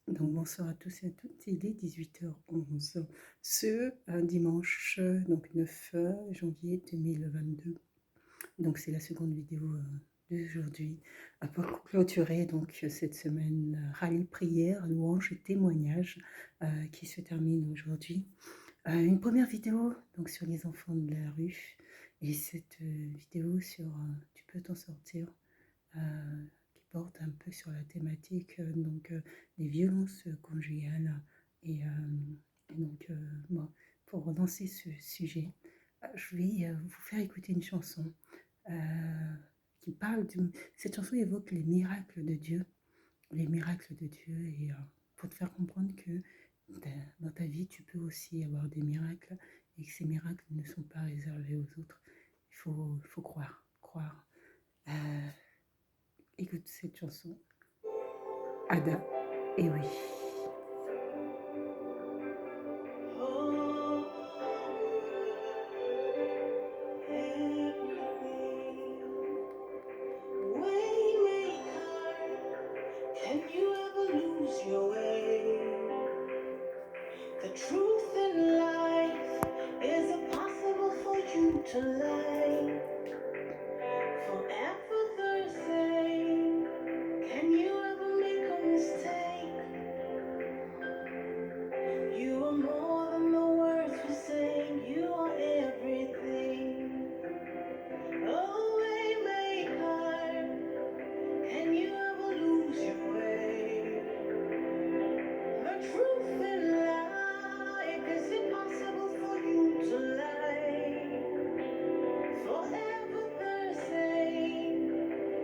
Donc bonsoir à tous et à toutes, il est 18h11 ce dimanche donc 9 janvier 2022. Donc c'est la seconde vidéo d'aujourd'hui pour clôturer donc cette semaine rallye prière, louange et témoignage qui se termine aujourd'hui. Une première vidéo donc sur les enfants de la rue et cette vidéo sur tu peux t'en sortir. Qui porte un peu sur la thématique des violences conjugales. Et donc, bon, pour relancer ce sujet, je vais vous faire écouter une chanson qui parle de... Cette chanson évoque les miracles de Dieu, les miracles de Dieu, et pour te faire comprendre que dans ta vie, tu peux aussi avoir des miracles et que ces miracles ne sont pas réservés aux autres. Il faut croire, croire. Écoute cette chanson. Ada, et oui. Can you ever lose your way? The truth in life, is it possible for you to lie? Forever the same. Can you ever make a mistake? You are more than the words we say. You are everything. Oh, waymaker, can you ever lose your way? The truth in life, is it possible for you to lie? Forever the same.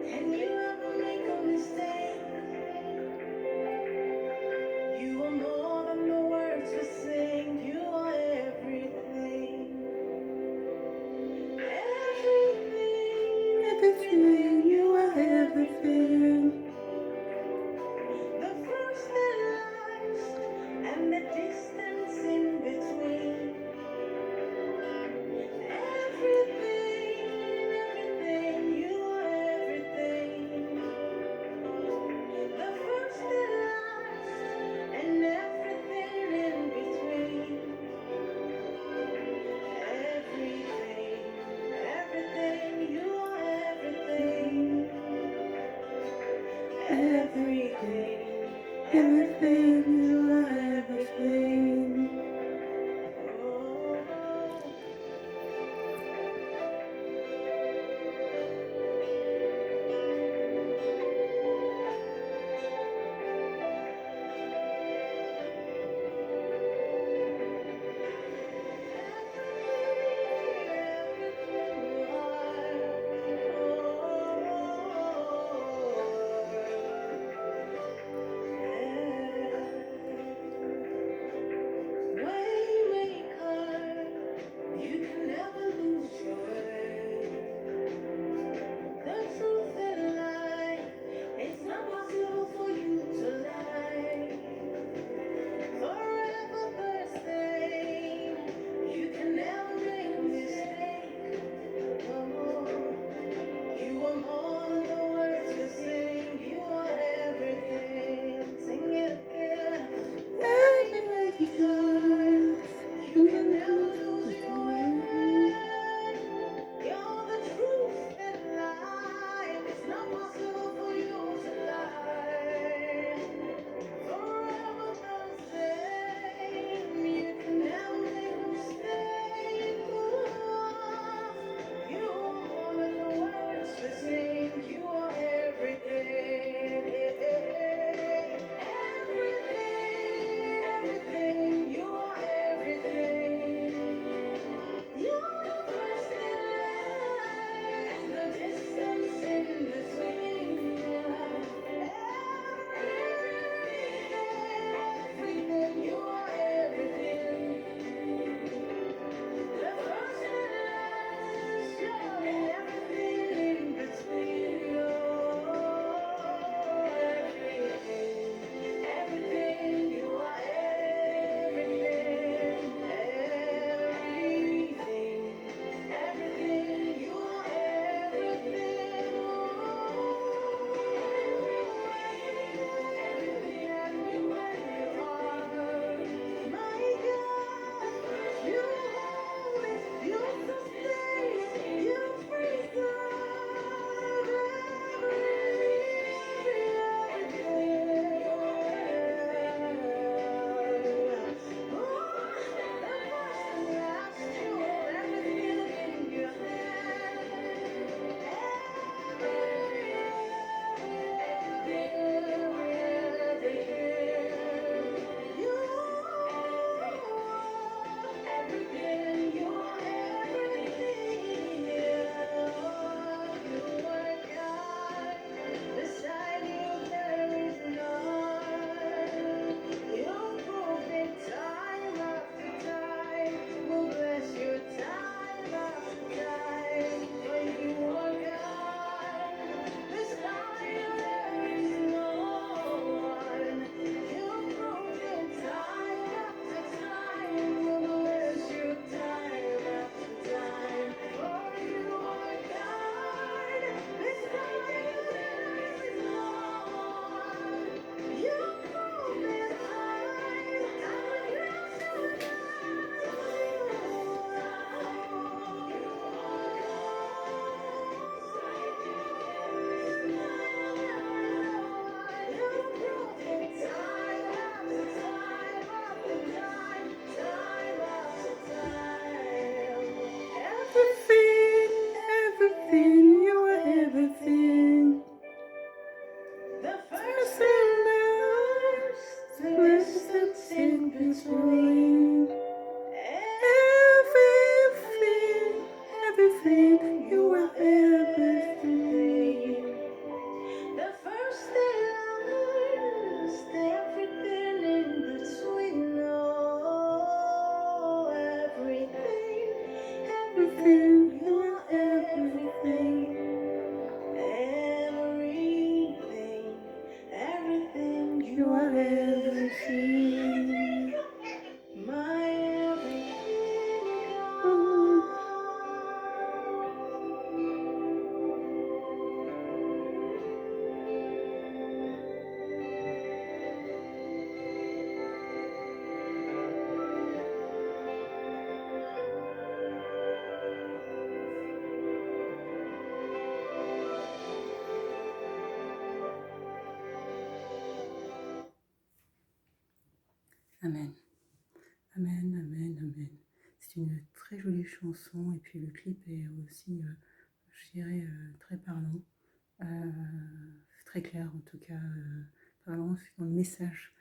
Can you ever make a mistake? You are more than the words we sing. You are everything. Everything, Everything, you are everything. the first and last, and the distance in between. Everything, everything, you are everything. The first and last, and everything in between. Everything, everything, you are everything. Everything, Everything, everything, you you are are everything. everything. Oh. between everything, you are everything. everything. The first and last, everything in between. Oh, everything, everything, you are everything. Everything, everything, you You are are everything. everything. My everything, Mm. Amen. Amen, amen, amen. C'est une très jolie chanson et puis le clip est aussi, je dirais, très parlant, très clair en tout cas, parlant dans le message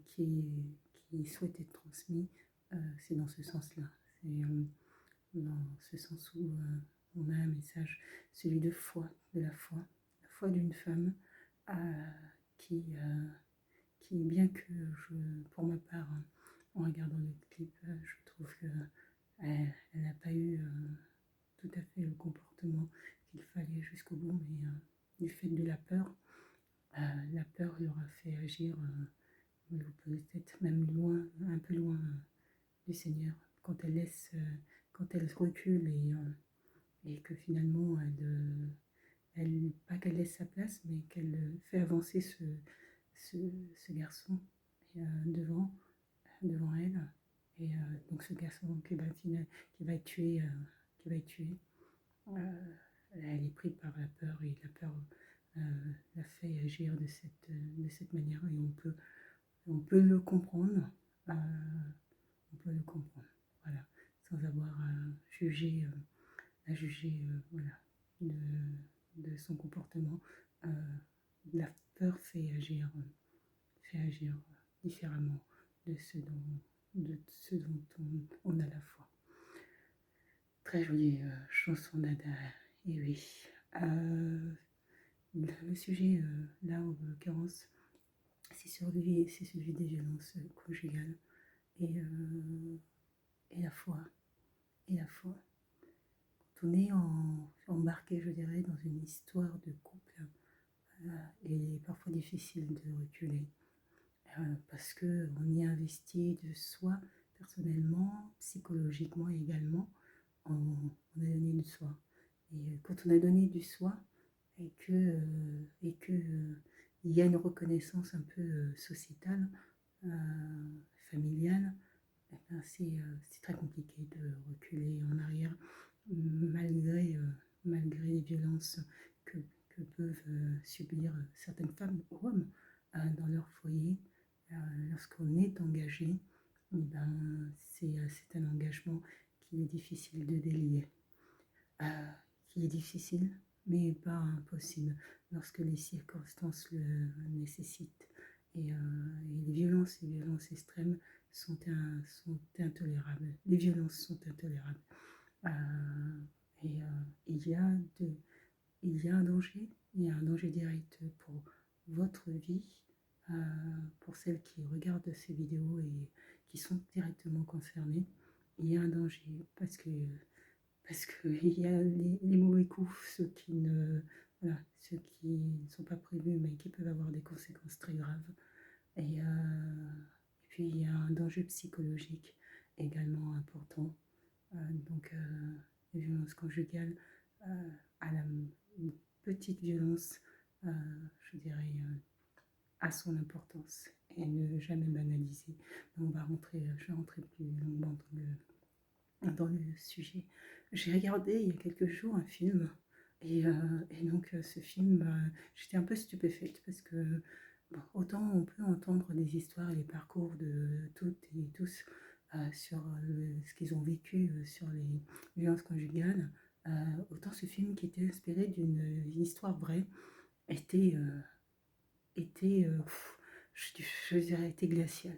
qui souhaite être transmis. C'est dans ce sens-là. C'est dans ce sens où on a un message, celui de foi, de la foi d'une femme euh, qui, bien que pour ma part, en regardant le clip, je trouve qu'elle n'a pas eu tout à fait le comportement qu'il fallait jusqu'au bout, mais du fait de la peur l'aura fait agir peut-être même loin, un peu loin du Seigneur, quand elle recule et que finalement pas qu'elle laisse sa place, mais qu'elle fait avancer ce garçon devant elle. Et donc ce garçon qui va être tué, elle est prise par la peur et la peur la fait agir de cette manière et on peut le comprendre. euh, on peut le comprendre, voilà, sans avoir à juger voilà, de son comportement. Euh, la peur fait agir différemment de ce dont on a la foi. Très jolie chanson Nada, et oui. Le sujet, là, en l'occurrence, c'est celui des violences conjugales et, et la foi. Et la foi. Quand on est embarqué, je dirais, dans une histoire de couple, il est parfois difficile de reculer. Parce qu'on y investit de soi personnellement, psychologiquement également, on a donné du soi. Et quand on a donné du soi et que il y a une reconnaissance un peu sociétale, familiale, eh ben c'est très compliqué de reculer en arrière malgré les violences que peuvent subir certaines femmes ou hommes dans leur foyer. Lorsqu'on est engagé, eh ben, c'est un engagement qui est difficile de délier, qui est difficile, mais pas impossible lorsque les circonstances le nécessitent. Et les violences extrêmes sont intolérables. Les violences sont intolérables. Et il y a un danger, direct pour votre vie, pour celles qui regardent ces vidéos et qui sont directement concernées. Il y a un danger parce que il y a les mauvais coups, ceux qui ne sont pas prévus mais qui peuvent avoir des conséquences très graves. Et puis il y a un danger psychologique également important. Donc les violences conjugales à une petite violence, je dirais, a son importance et ne jamais banaliser. Donc je vais rentrer plus longuement dans le sujet. J'ai regardé il y a quelques jours un film et donc ce film, j'étais un peu stupéfaite parce que bon, autant on peut entendre des histoires et les parcours de toutes et tous sur ce qu'ils ont vécu sur les violences conjugales, autant ce film qui était inspiré d'une histoire vraie était, je dirais, était glacial.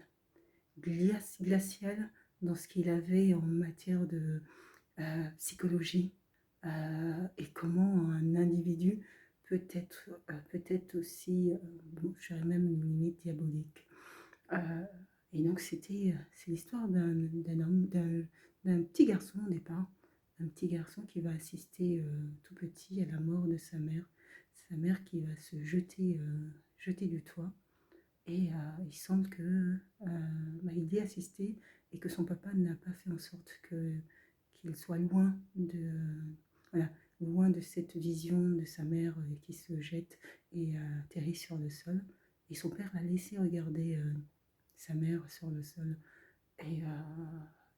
glacial dans ce qu'il avait en matière de psychologie et comment un individu peut être aussi, bon, je dirais même limite diabolique. Euh, et donc c'est l'histoire d'un homme, d'un petit garçon au départ, un petit garçon qui va assister tout petit à la mort de sa mère qui va se jeter du toit. Et il semble que il y ait assisté et que son papa n'a pas fait en sorte qu'il soit voilà, loin de cette vision de sa mère qui se jette et atterrit sur le sol. Et son père l'a laissé regarder sa mère sur le sol. Et,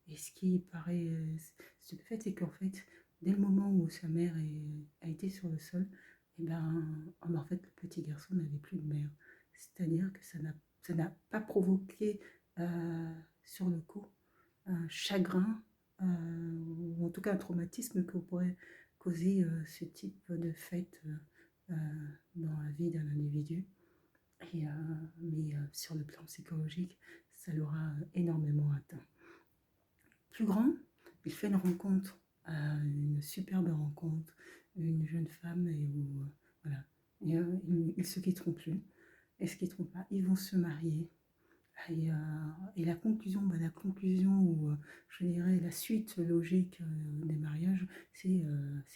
et ce qui paraît stupéfait, c'est qu'en fait, dès le moment où sa mère a été sur le sol, et en fait, le petit garçon n'avait plus de mère. C'est-à-dire que ça n'a pas provoqué sur le coup un chagrin, ou en tout cas un traumatisme que pourrait causer ce type de fait dans la vie d'un individu. Mais sur le plan psychologique, ça l'aura énormément atteint. Plus grand, il fait une rencontre, une superbe rencontre, une jeune femme, et où, voilà, ils se quitteront plus, et se quitteront pas, ils vont se marier. Et la conclusion ou je dirais la suite logique des mariages, c'est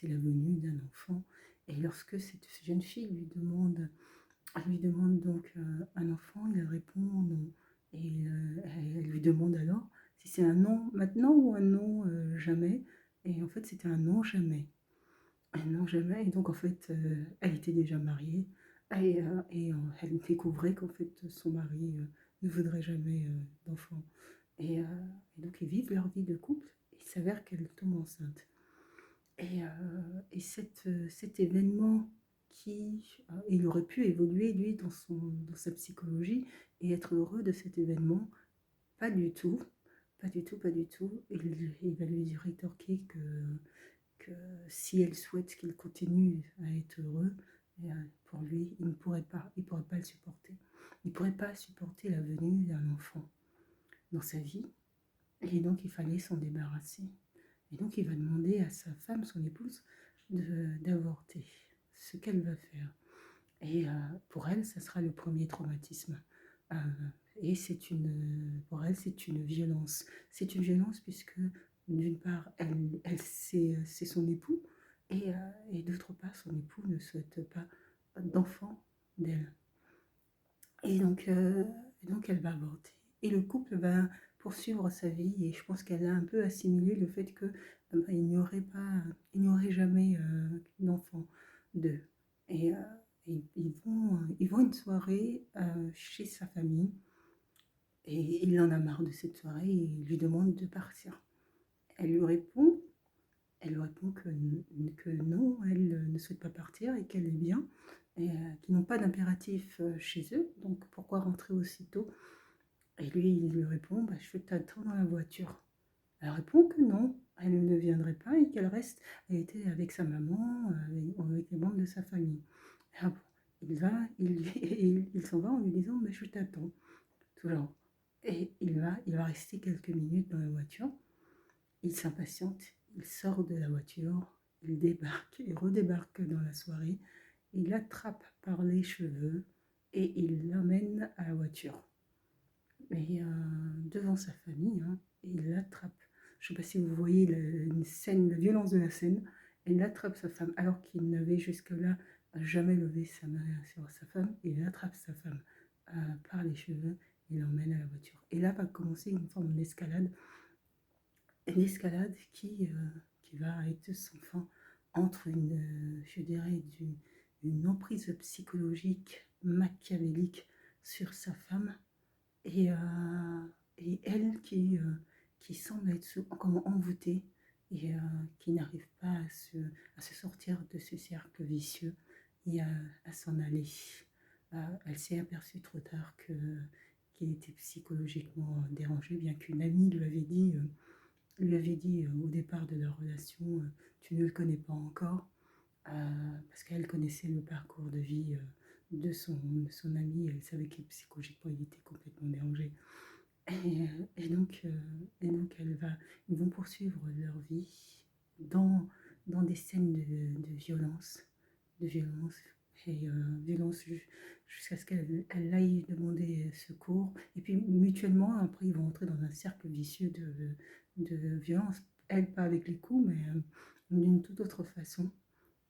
la venue d'un enfant. Et lorsque cette jeune fille lui demande donc un enfant, il répond non. Et elle lui demande alors si c'est un non maintenant ou un non jamais. Et en fait, c'était un non jamais. Un non jamais. Et donc, en fait, elle était déjà mariée. Elle découvrait qu'en fait, son mari ne voudrait jamais d'enfant. Et, euh, et donc, ils vivent leur vie de couple. Il s'avère qu'elle tombe enceinte. Cet événement il aurait pu évoluer, lui, dans sa psychologie et être heureux de cet événement. Pas du tout, pas du tout, pas du tout. Il va lui rétorquer que si elle souhaite qu'il continue à être heureux, pour lui, il pourrait pas le supporter. Il ne pourrait pas supporter la venue d'un enfant dans sa vie. Et donc, il fallait s'en débarrasser. Et donc, il va demander à sa femme, son épouse, d'avorter. Ce qu'elle va faire. Et pour elle, ça sera le premier traumatisme. Euh, et pour elle, c'est une violence. C'est une violence puisque, d'une part, c'est son époux, et d'autre part, son époux ne souhaite pas d'enfant d'elle. Et donc, elle va avorter. Et le couple va poursuivre sa vie. Et je pense qu'elle a un peu assimilé le fait que il n'y aurait jamais d'enfant d'eux. Et ils vont à une soirée chez sa famille. Et il en a marre de cette soirée et il lui demande de partir. Elle lui répond, que non, elle ne souhaite pas partir et qu'elle est bien, et qu'ils n'ont pas d'impératif chez eux, donc pourquoi rentrer aussitôt? Et lui, il lui répond, je vais t'attendre dans la voiture. Elle répond que non, elle ne viendrait pas et qu'elle reste. Elle était avec sa maman, avec les membres de sa famille. Ah bon, il s'en va en lui disant, je t'attends, toujours. Et il va rester quelques minutes dans la voiture. Il s'impatiente, il sort de la voiture, il débarque, il redébarque dans la soirée, il l'attrape par les cheveux et il l'emmène à la voiture. Mais devant sa famille, hein, il l'attrape. Je ne sais pas si vous voyez une scène, la violence de la scène. Il attrape sa femme alors qu'il n'avait jusque-là jamais levé sa main sur sa femme. Il attrape sa femme par les cheveux et l'emmène à la voiture. Et là va commencer une forme d'escalade. Une escalade qui va être sans fin entre je dirais, une emprise psychologique machiavélique sur sa femme et, elle qui semble être comme envoûtée et qui n'arrive pas à se sortir de ce cercle vicieux et à s'en aller. Elle s'est aperçue trop tard qu'il était psychologiquement dérangé, bien qu'une amie lui avait dit au départ de leur relation, tu ne le connais pas encore, parce qu'elle connaissait le parcours de vie de son ami, elle savait que psychologiquement il était complètement dérangé. Et donc ils vont poursuivre leur vie dans, dans des scènes de violence, de violence, violence jusqu'à ce qu'elle aille demander secours. Et puis mutuellement, après, ils vont entrer dans un cercle vicieux de violence. Elle, pas avec les coups, mais d'une toute autre façon.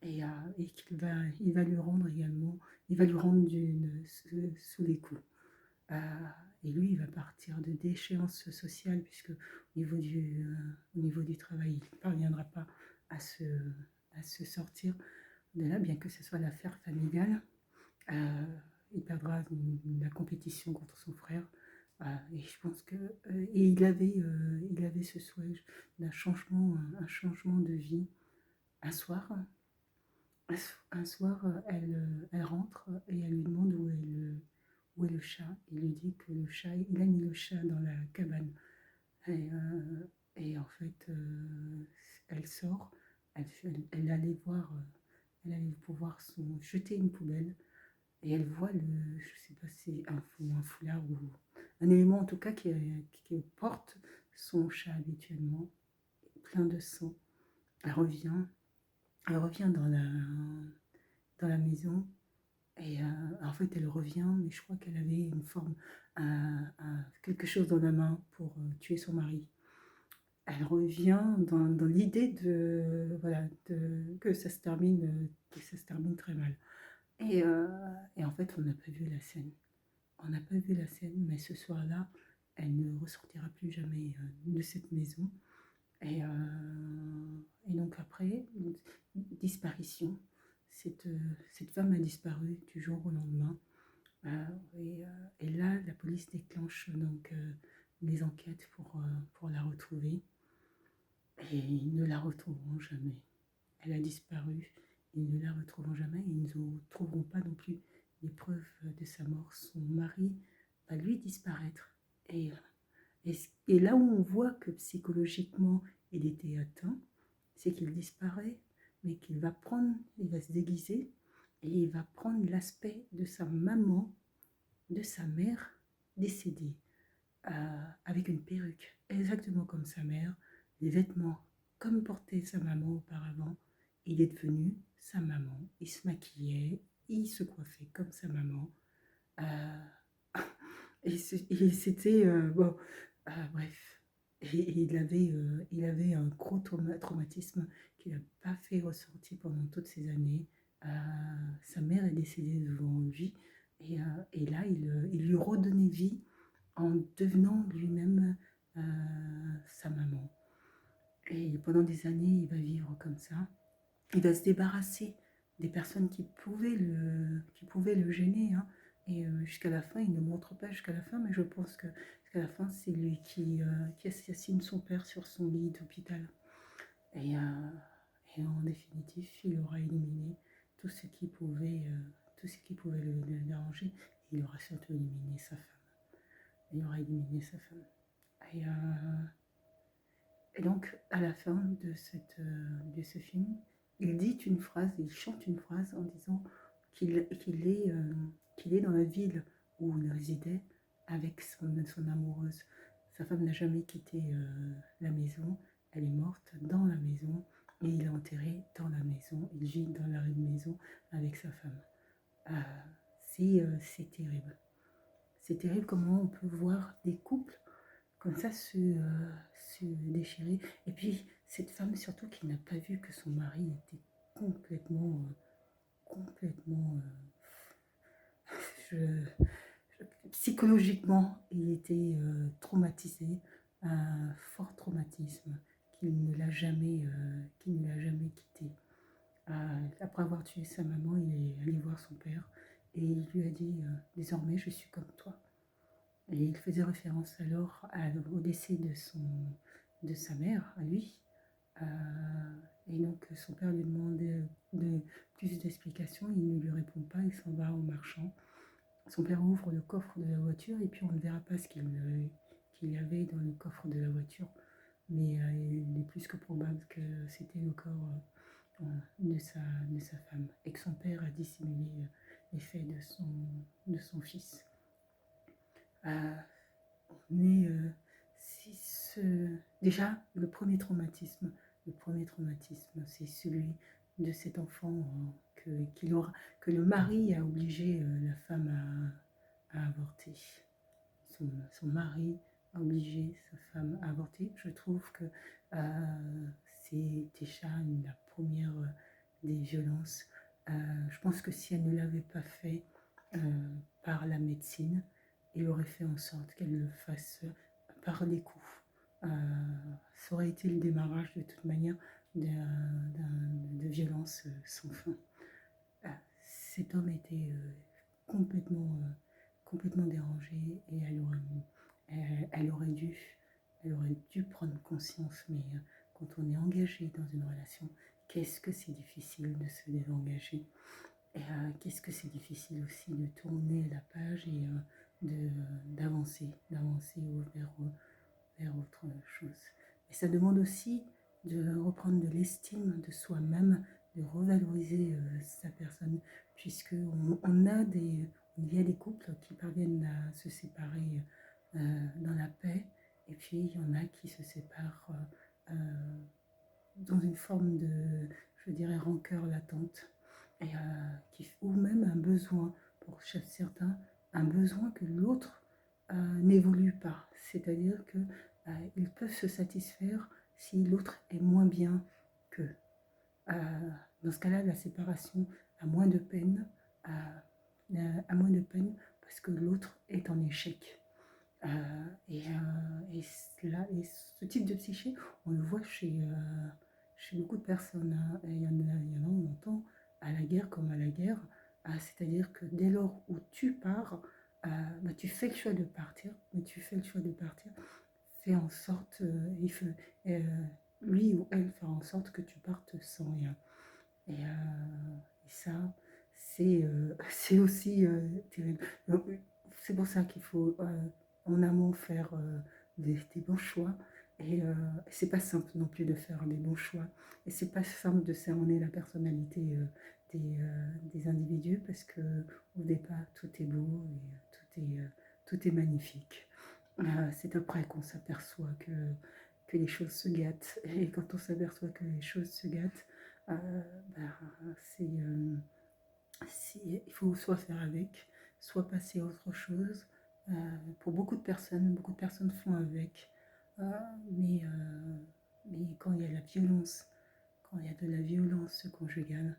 Et il va lui rendre également, il va lui rendre sous les coups. Euh, et lui, il va partir de déchéance sociale, puisque au niveau du travail, il ne parviendra pas à se, à se sortir de là, bien que ce soit l'affaire familiale. Euh, il perdra la compétition contre son frère. Et je pense que et il avait ce souhait un changement de vie. Un soir, un soir, elle rentre et elle lui demande où est le chat. Il lui dit que le chat, il a mis le chat dans la cabane. Et, et en fait, elle sort, elle allait voir, elle allait pouvoir jeter une poubelle et elle voit je sais pas si c'est un foulard ou un élément en tout cas qui porte son chat habituellement, plein de sang. Elle revient, elle revient dans la maison. Et en fait, elle revient, mais je crois qu'elle avait une forme, quelque chose dans la main pour tuer son mari. Elle revient dans l'idée voilà, que ça se termine très mal. Et en fait, on n'a pas vu la scène. On n'a pas vu la scène, mais ce soir-là, elle ne ressortira plus jamais de cette maison. Et, donc après, disparition. Cette femme a disparu du jour au lendemain. Euh, et là, la police déclenche donc les enquêtes pour la retrouver. Et ils ne la retrouveront jamais. Elle a disparu. Ils ne la retrouveront jamais. Ils ne trouveront pas non plus les preuves de sa mort. Son mari va lui disparaître. Et là où on voit que psychologiquement il était atteint, c'est qu'il disparaît, mais il va se déguiser et il va prendre l'aspect de sa maman, de sa mère décédée, avec une perruque, exactement comme sa mère, les vêtements comme portait sa maman auparavant. Il est devenu sa maman, il se maquillait, il se coiffait comme sa maman. Euh, et c'était, bon, bref, et il avait un gros traumatisme qu'il n'a pas fait ressortir pendant toutes ces années. Sa mère est décédée devant lui, et là, il lui redonnait vie en devenant lui-même sa maman. Et pendant des années, il va vivre comme ça. Il va se débarrasser des personnes qui pouvaient le gêner. Hein. Et jusqu'à la fin, il ne montre pas jusqu'à la fin, mais je pense que jusqu'à la fin, c'est lui qui assassine son père sur son lit d'hôpital. Et, en définitive, il aura éliminé tout ce qui pouvait, le déranger. Il aura surtout éliminé sa femme. Il aura éliminé sa femme. Et, et donc, à la fin de ce film, il chante une phrase en disant qu'il est dans la ville où il résidait avec son amoureuse. Sa femme n'a jamais quitté la maison, elle est morte dans la maison et il est enterré dans la maison, il vit dans la maison avec sa femme. C'est terrible. C'est terrible comment on peut voir des couples comme ça se déchirer. Et puis cette femme surtout qui n'a pas vu que son mari était complètement je- psychologiquement il était traumatisé, un fort traumatisme qu'il ne l'a jamais quitté. Après avoir tué sa maman, il est allé voir son père et il lui a dit désormais je suis comme toi. Et il faisait référence alors au décès de sa mère, à lui. Et donc son père lui demande plus d'explications, il ne lui répond pas, il s'en va en marchant. Son père ouvre le coffre de la voiture et puis on ne verra pas ce qu'il y avait dans le coffre de la voiture. Mais il est plus que probable que c'était le corps de sa femme et que son père a dissimulé les faits de son fils. Mais si déjà, le premier traumatisme, c'est celui de cet enfant que le mari a obligé la femme à avorter. Son mari a obligé sa femme à avorter. Je trouve que c'est déjà la première des violences. Je pense que si elle ne l'avait pas fait par la médecine, il aurait fait en sorte qu'elle le fasse par les coups. Ça aurait été le démarrage de toute manière de violence sans fin. Cet homme était complètement dérangé et elle aurait dû prendre conscience. Mais quand on est engagé dans une relation, qu'est-ce que c'est difficile de se désengager. Et qu'est-ce que c'est difficile aussi de tourner la page et d'avancer vers autre chose. Et ça demande aussi de reprendre de l'estime de soi-même, de revaloriser sa personne, puisque il y a des couples qui parviennent à se séparer dans la paix, et puis il y en a qui se séparent dans une forme de, je dirais, rancœur latente, et, ou même un besoin, pour certains, un besoin que l'autre n'évolue pas. C'est-à-dire qu'ils peuvent se satisfaire si l'autre est moins bien qu'eux. Dans ce cas-là, la séparation a moins de peine, parce que l'autre est en échec. Et ce type de psyché, on le voit chez beaucoup de personnes. Il y en a, on entend à la guerre comme à la guerre. C'est-à-dire que dès lors où tu pars, tu fais le choix de partir, mais tu fais le choix de partir, fais en sorte, lui ou elle faire en sorte que tu partes sans rien. Et ça, c'est aussi terrible. Donc, c'est pour ça qu'il faut en amont faire des bons choix. Et c'est pas simple non plus de faire des bons choix. Et c'est pas simple de cerner la personnalité des individus, parce que au départ tout est beau et tout est magnifique. C'est après qu'on s'aperçoit que les choses se gâtent. Et quand on s'aperçoit que les choses se gâtent, il faut soit faire avec, soit passer à autre chose. Pour beaucoup de personnes font avec, euh, mais, euh, mais quand il y a la violence, quand il y a de la violence conjugale,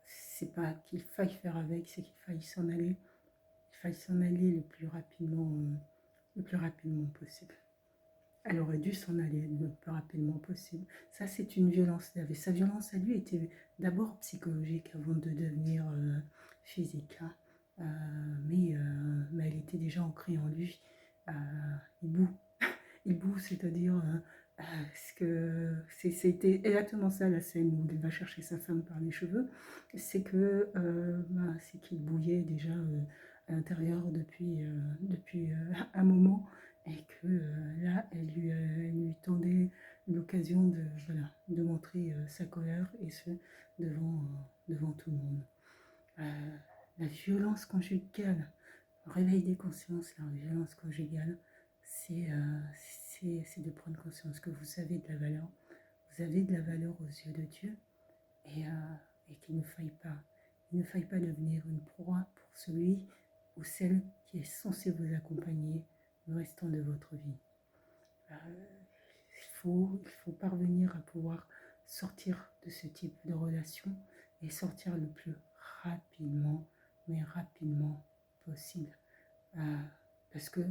c'est pas qu'il faille faire avec, c'est qu'il faille s'en aller. Il faille s'en aller le plus rapidement possible. Elle aurait dû s'en aller le plus rapidement possible. Ça, c'est une violence. Sa violence à lui était d'abord psychologique avant de devenir physique. Hein. Mais elle était déjà ancrée en lui. Il boue. Il boue, c'est-à-dire c'était exactement ça la scène où il va chercher sa femme par les cheveux. C'est qu'il bouillait déjà à l'intérieur depuis un moment, et que là, elle lui tendait l'occasion de montrer sa colère, et ce, devant tout le monde. La violence conjugale, le réveil des consciences, la violence conjugale, c'est de prendre conscience que vous avez de la valeur. Vous avez de la valeur aux yeux de Dieu, et qu'il ne faille pas devenir une proie pour celui ou celle qui est censé vous accompagner le restant de votre vie. Il faut parvenir à pouvoir sortir de ce type de relation, et sortir le plus rapidement, mais rapidement possible. Parce que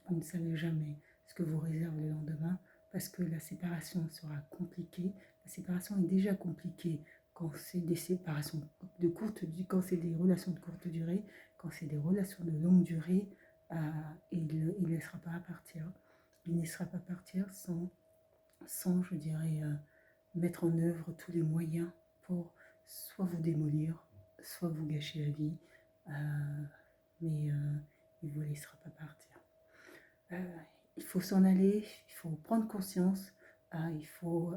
vous ne savez jamais ce que vous réserve le lendemain, parce que la séparation sera compliquée. La séparation est déjà compliquée quand c'est des séparations de courte durée, quand c'est des relations de courte durée. Quand c'est des relations de longue durée, il ne laissera pas partir. Il ne laissera pas partir sans je dirais, mettre en œuvre tous les moyens pour soit vous démolir, soit vous gâcher la vie, mais il ne vous laissera pas partir. Il faut s'en aller, il faut prendre conscience, il faut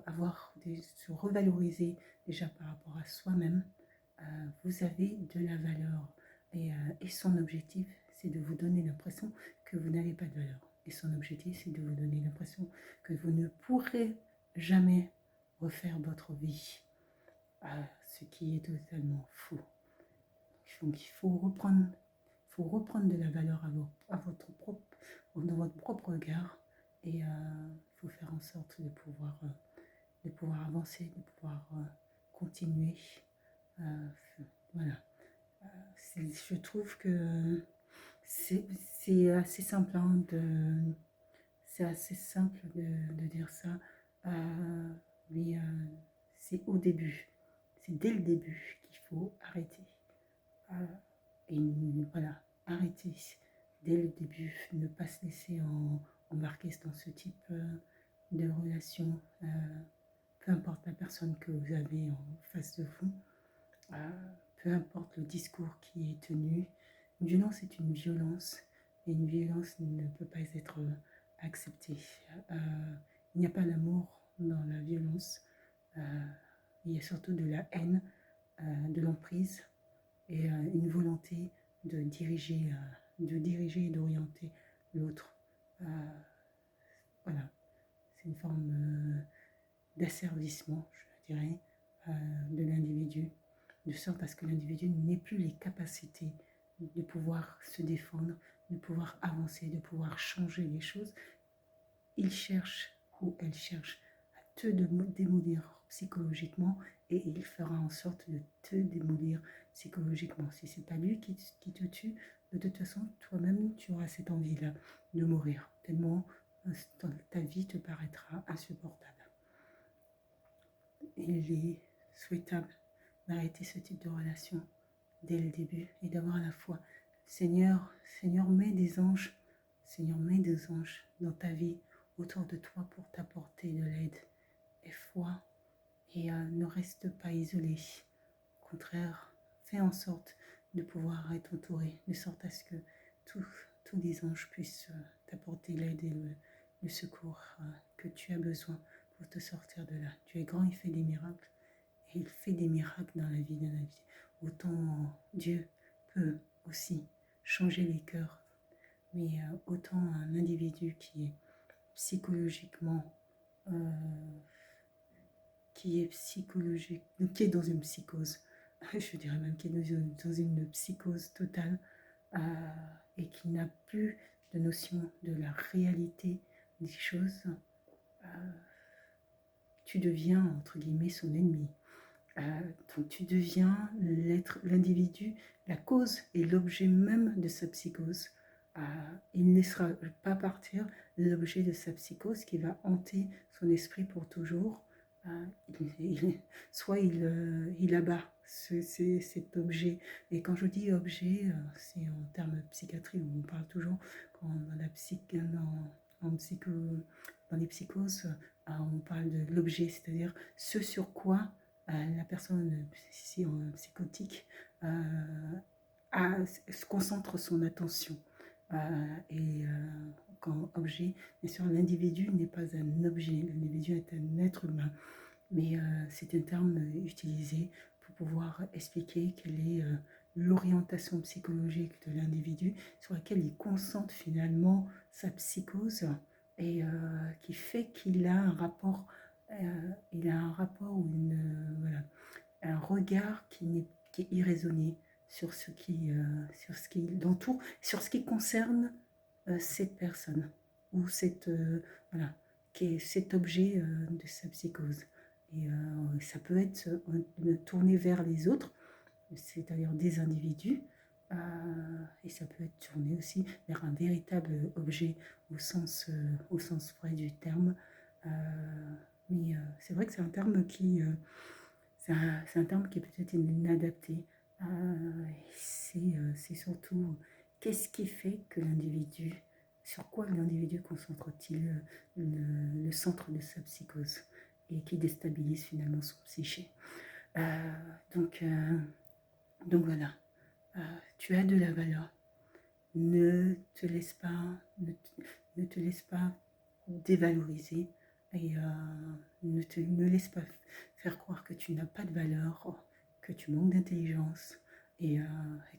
se revaloriser déjà par rapport à soi-même. Vous avez de la valeur, et son objectif, c'est de vous donner l'impression que vous n'avez pas de valeur. Et son objectif, c'est de vous donner l'impression que vous ne pourrez jamais refaire votre vie, ce qui est totalement faux. Donc il faut reprendre de la valeur dans votre propre regard, et il faut faire en sorte de pouvoir avancer, de pouvoir continuer. Voilà. Je trouve que c'est assez simple, hein, c'est assez simple de dire ça, mais c'est au début, c'est dès le début qu'il faut arrêter. Et voilà, arrêter dès le début, ne pas se laisser embarquer dans ce type de relation, peu importe la personne que vous avez en face de vous, peu importe le discours qui est tenu. Une violence est une violence, et une violence ne peut pas être acceptée. Il n'y a pas d'amour dans la violence, il y a surtout de la haine, de l'emprise, et une volonté de diriger et d'orienter l'autre. Voilà, c'est une forme d'asservissement, je dirais, de l'individu, de sorte à ce que l'individu n'ait plus les capacités de pouvoir se défendre, de pouvoir avancer, de pouvoir changer les choses. Il cherche ou elle cherche à te démolir psychologiquement, et il fera en sorte de te démolir psychologiquement. Si c'est pas lui qui te tue, de toute façon, toi-même, tu auras cette envie-là de mourir, tellement ta vie te paraîtra insupportable. Il est souhaitable d'arrêter ce type de relation dès le début et d'avoir la foi. Seigneur, mets des anges, Seigneur, mets des anges dans ta vie, autour de toi, pour t'apporter de l'aide et foi, et ne reste pas isolé. Au contraire, fais en sorte de pouvoir être entouré, de sorte à ce que tous les anges puissent t'apporter l'aide et le secours que tu as besoin pour te sortir de là. Tu es grand, il fait des miracles, et il fait des miracles dans la vie d'un individu. Autant Dieu peut aussi changer les cœurs, mais autant un individu qui est psychologiquement, qui est dans une psychose, je dirais même qui est dans une psychose totale, et qui n'a plus de notion de la réalité des choses, tu deviens, entre guillemets, son ennemi. Donc tu deviens l'individu, la cause et l'objet même de sa psychose. Il ne laissera pas partir l'objet de sa psychose qui va hanter son esprit pour toujours. Soit il abat cet objet. Et quand je dis objet, c'est en termes psychiatriques, on parle toujours dans les psychoses, on parle de l'objet, c'est-à-dire ce sur quoi la personne psychotique se concentre son attention. Et quand objet, bien sûr, l'individu n'est pas un objet, l'individu est un être humain. Mais c'est un terme utilisé pour pouvoir expliquer quelle est l'orientation psychologique de l'individu sur laquelle il concentre finalement sa psychose, et qui fait qu'il a un rapport, ou voilà, un regard qui est irraisonné sur ce qui l'entoure, sur ce qui concerne cette personne, ou voilà, qui est cet objet de sa psychose. Et ça peut être tourné vers les autres, c'est-à-dire des individus, et ça peut être tourné aussi vers un véritable objet au sens vrai du terme. Mais c'est vrai que c'est un terme qui est peut-être inadapté. C'est surtout qu'est-ce qui fait que l'individu, sur quoi l'individu concentre-t-il le centre de sa psychose, et qui déstabilise finalement son psyché. Donc voilà, tu as de la valeur. Ne te laisse pas dévaloriser, et ne laisse pas faire croire que tu n'as pas de valeur, que tu manques d'intelligence, et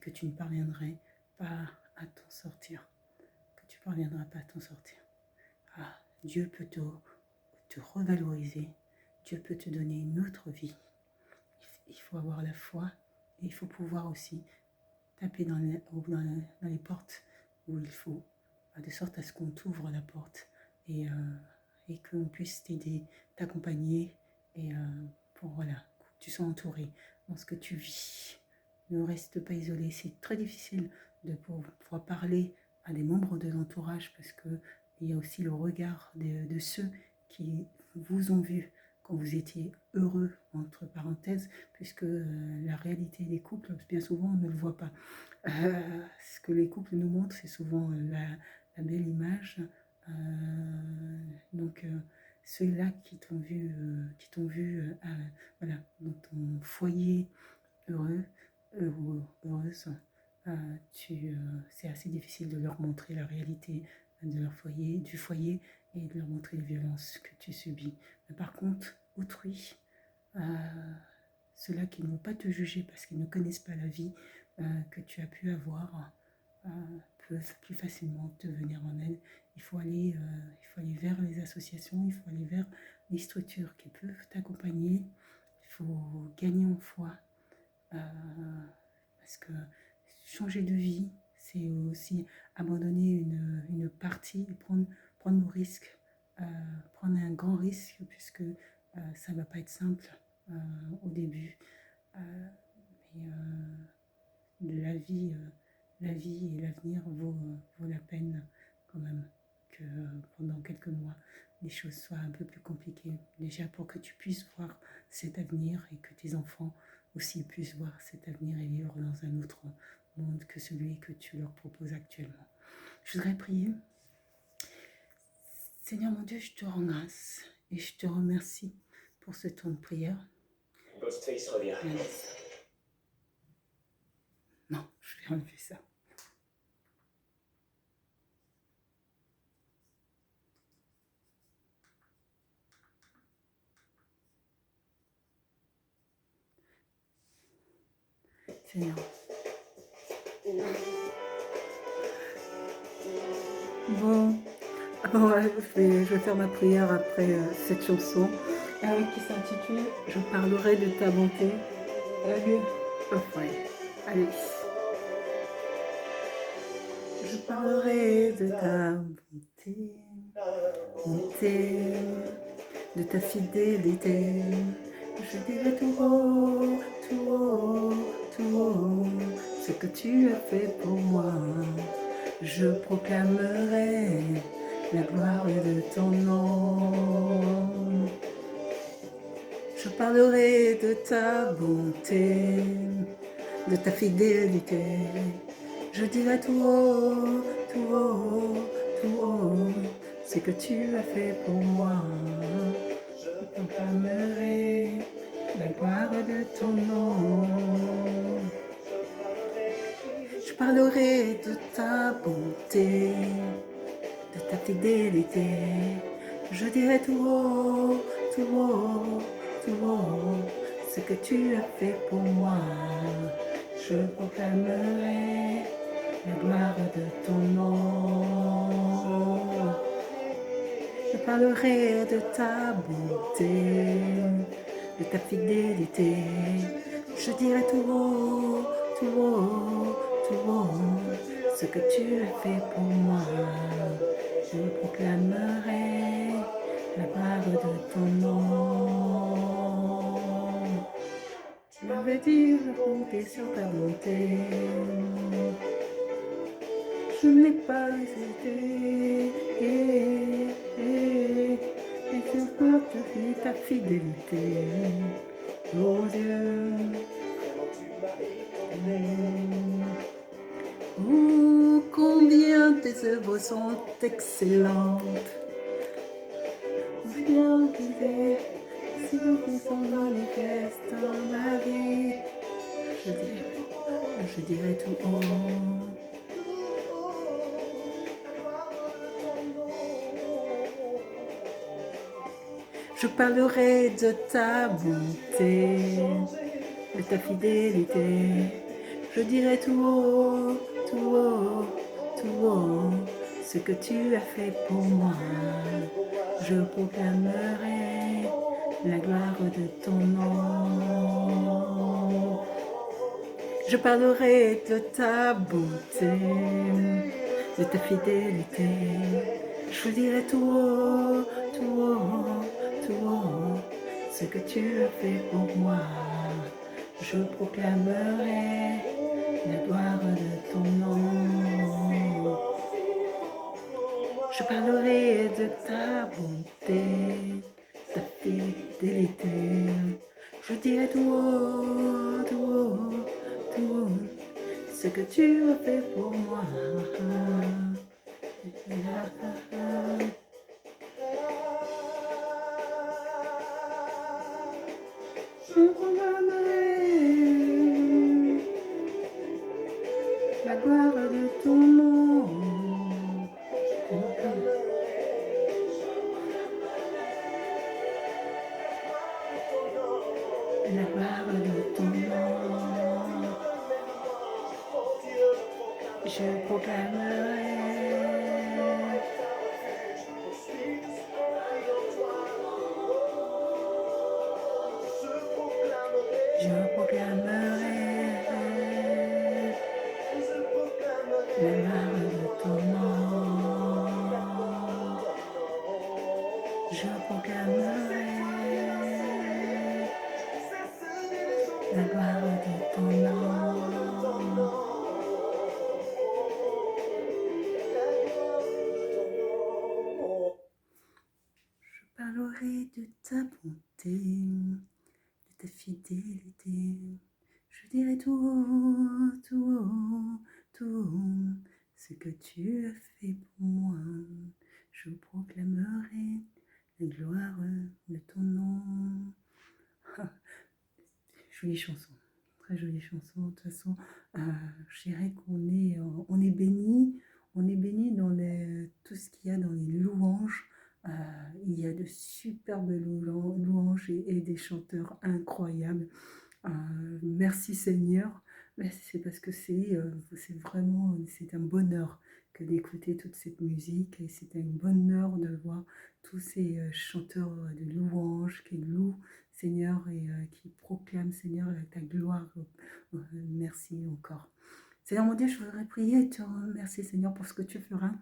que tu ne parviendrais pas à t'en sortir, que tu parviendras pas à t'en sortir. Ah, Dieu peut te revaloriser, Dieu peut te donner une autre vie. Il faut avoir la foi et il faut pouvoir aussi taper dans les portes où il faut, de sorte à ce qu'on t'ouvre la porte et qu'on puisse t'aider, t'accompagner et pour voilà, que tu sois entouré dans ce que tu vis. Ne reste pas isolé, c'est très difficile de pouvoir parler à des membres de l'entourage parce que il y a aussi le regard de ceux qui vous ont vu quand vous étiez heureux, entre parenthèses, puisque la réalité des couples, bien souvent, on ne le voit pas. Ce que les couples nous montrent, c'est souvent la belle image. Donc, ceux-là qui t'ont vu voilà, dans ton foyer heureux, heureuse, c'est assez difficile de leur montrer la réalité de leur foyer, du foyer et de leur montrer les violences que tu subis. Mais par contre, autrui, ceux-là qui ne vont pas te juger parce qu'ils ne connaissent pas la vie que tu as pu avoir, peuvent plus facilement te venir en aide. Il faut aller vers les associations, il faut aller vers les structures qui peuvent t'accompagner. Il faut gagner en foi. Parce que changer de vie, c'est aussi abandonner une partie, prendre nos risques, prendre un grand risque, puisque ça ne va pas être simple au début. Mais la vie et l'avenir vaut la peine quand même que pendant quelques mois, les choses soient un peu plus compliquées. Déjà pour que tu puisses voir cet avenir et que tes enfants aussi puissent voir cet avenir et vivre dans un autre monde que celui que tu leur proposes actuellement. Je voudrais prier. Seigneur mon Dieu, je te rends grâce et je te remercie pour ce temps de prière. Non, je vais enlever ça. Seigneur. Bon, je vais faire ma prière après cette chanson qui s'intitule « Je parlerai de ta bonté ». Allez. Je parlerai de ta bonté, de ta fidélité. Je dirai tout haut, tout haut, tout haut, ce que tu as fait pour moi. Je proclamerai la gloire de ton nom. Je parlerai de ta bonté, de ta fidélité. Je dirai tout haut, tout haut, tout haut, ce que tu as fait pour moi. Je proclamerai la gloire de ton nom. Je parlerai de ta bonté, de ta fidélité. Je dirai tout haut, tout haut, tout haut, ce que tu as fait pour moi. Je proclamerai la gloire de ton nom. Je parlerai de ta bonté, de ta fidélité. Je dirai tout haut, tout haut, tout haut, ce que tu as fait pour moi. Je proclamerai la gloire de ton nom. Je vais dire compter sur ta bonté. Je n'ai pas hésité. Et je porte ta fidélité. Oh Dieu. Oh, combien tes œuvres sont excellentes. Bien disais, si tu sont manifestes dans ma vie, je dirais tout haut. Je parlerai de ta bonté, de ta fidélité. Je dirai tout haut, tout haut, tout haut, ce que tu as fait pour moi. Je proclamerai la gloire de ton nom. Je parlerai de ta bonté, de ta fidélité. Je dirai tout haut, tout haut, tout haut, ce que tu as fait pour moi. Je proclamerai la gloire de ton nom. Je parlerai de ta bonté, ta fidélité. Je dirai tout haut, tout haut, tout haut, ce que tu as fait pour moi. Je proclamerai la gloire de ton nom. La gloire de ton nom. Je proclamerai. Je proclamerai la gloire de ton nom. Je proclamerai la gloire de ton nom. Je parlerai de ta bonté, de ta fidélité. Je dirai tout haut, tout haut, tout haut, ce que tu as fait pour moi. Je proclamerai la gloire de ton nom. Jolie chanson, très jolie chanson. De toute façon, je dirais on est béni dans tout ce qu'il y a dans les louanges. Il y a de superbes louanges et des chanteurs incroyables. Merci Seigneur. C'est parce que c'est vraiment c'est un bonheur que d'écouter toute cette musique et c'est un bonheur de voir tous ces chanteurs de louanges qui louent Seigneur et qui proclament Seigneur ta gloire. Merci encore. Seigneur mon Dieu, je voudrais prier et te remercier Seigneur pour ce que tu feras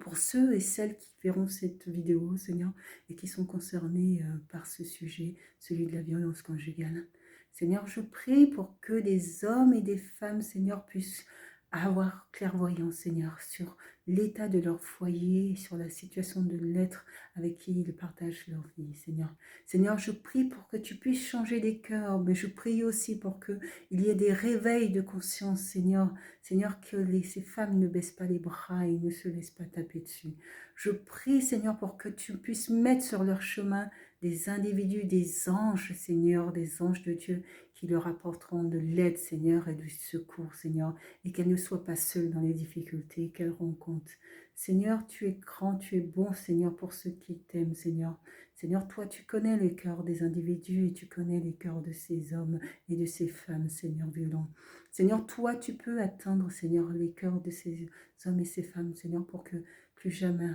pour ceux et celles qui verront cette vidéo Seigneur et qui sont concernés par ce sujet, celui de la violence conjugale. Seigneur, je prie pour que des hommes et des femmes, Seigneur, puissent avoir clairvoyance, Seigneur, sur l'état de leur foyer, sur la situation de l'être avec qui ils partagent leur vie, Seigneur. Seigneur, je prie pour que tu puisses changer les cœurs, mais je prie aussi pour qu'il y ait des réveils de conscience, Seigneur. Seigneur, que ces femmes ne baissent pas les bras et ne se laissent pas taper dessus. Je prie, Seigneur, pour que tu puisses mettre sur leur chemin des individus, des anges, Seigneur, des anges de Dieu qui leur apporteront de l'aide, Seigneur, et du secours, Seigneur, et qu'elles ne soient pas seules dans les difficultés qu'elles rencontrent. Seigneur, tu es grand, tu es bon, Seigneur, pour ceux qui t'aiment, Seigneur. Seigneur, toi, tu connais les cœurs des individus et tu connais les cœurs de ces hommes et de ces femmes, Seigneur, violents. Seigneur, toi, tu peux atteindre, Seigneur, les cœurs de ces hommes et ces femmes, Seigneur, pour que plus jamais,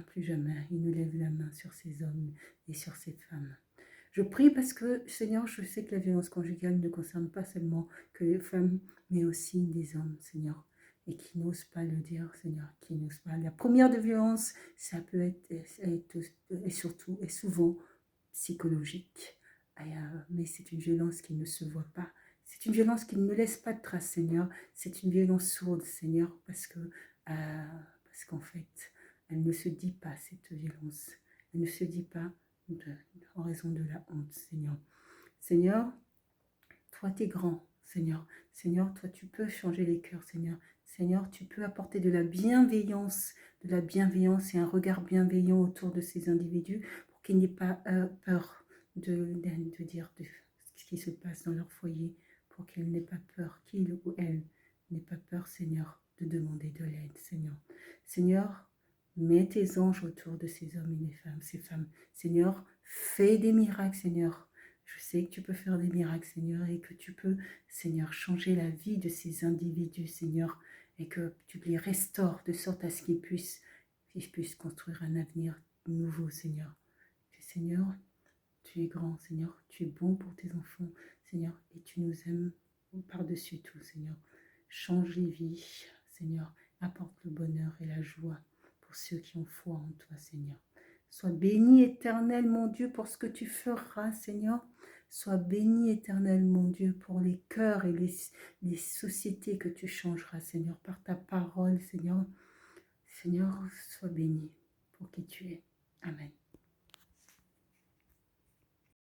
ils ne lèvent la main sur ces hommes et sur ces femmes. Je prie parce que, Seigneur, je sais que la violence conjugale ne concerne pas seulement que les femmes, mais aussi des hommes, Seigneur, et qui n'osent pas le dire, Seigneur, qui n'osent pas. La première de violence, ça peut être et surtout, et souvent, psychologique. Mais c'est une violence qui ne se voit pas. C'est une violence qui ne laisse pas de traces, Seigneur. C'est une violence sourde, Seigneur, parce qu'en fait, elle ne se dit pas, cette violence. Elle ne se dit pas en raison de la honte, Seigneur. Seigneur, toi, tu es grand, Seigneur. Seigneur, toi, tu peux changer les cœurs, Seigneur. Seigneur, tu peux apporter de la bienveillance et un regard bienveillant autour de ces individus pour qu'ils n'aient pas peur de dire ce qui se passe dans leur foyer, pour qu'ils n'aient pas peur, qu'il ou elle n'ait pas peur, Seigneur, de demander de l'aide, Seigneur. Seigneur, mets tes anges autour de ces hommes et ces femmes. Seigneur, fais des miracles, Seigneur. Je sais que tu peux faire des miracles, Seigneur, et que tu peux, Seigneur, changer la vie de ces individus, Seigneur, et que tu les restaures de sorte à ce qu'ils puissent qu'ils puissent construire un avenir nouveau, Seigneur. Et Seigneur, tu es grand, Seigneur, tu es bon pour tes enfants, Seigneur, et tu nous aimes par-dessus tout, Seigneur. Change les vies, Seigneur, apporte le bonheur et la joie pour ceux qui ont foi en toi, Seigneur. Sois béni, Éternel, mon Dieu, pour ce que tu feras, Seigneur. Sois béni, Éternel, mon Dieu, pour les cœurs et les sociétés que tu changeras, Seigneur, par ta parole, Seigneur. Seigneur, sois béni pour qui tu es.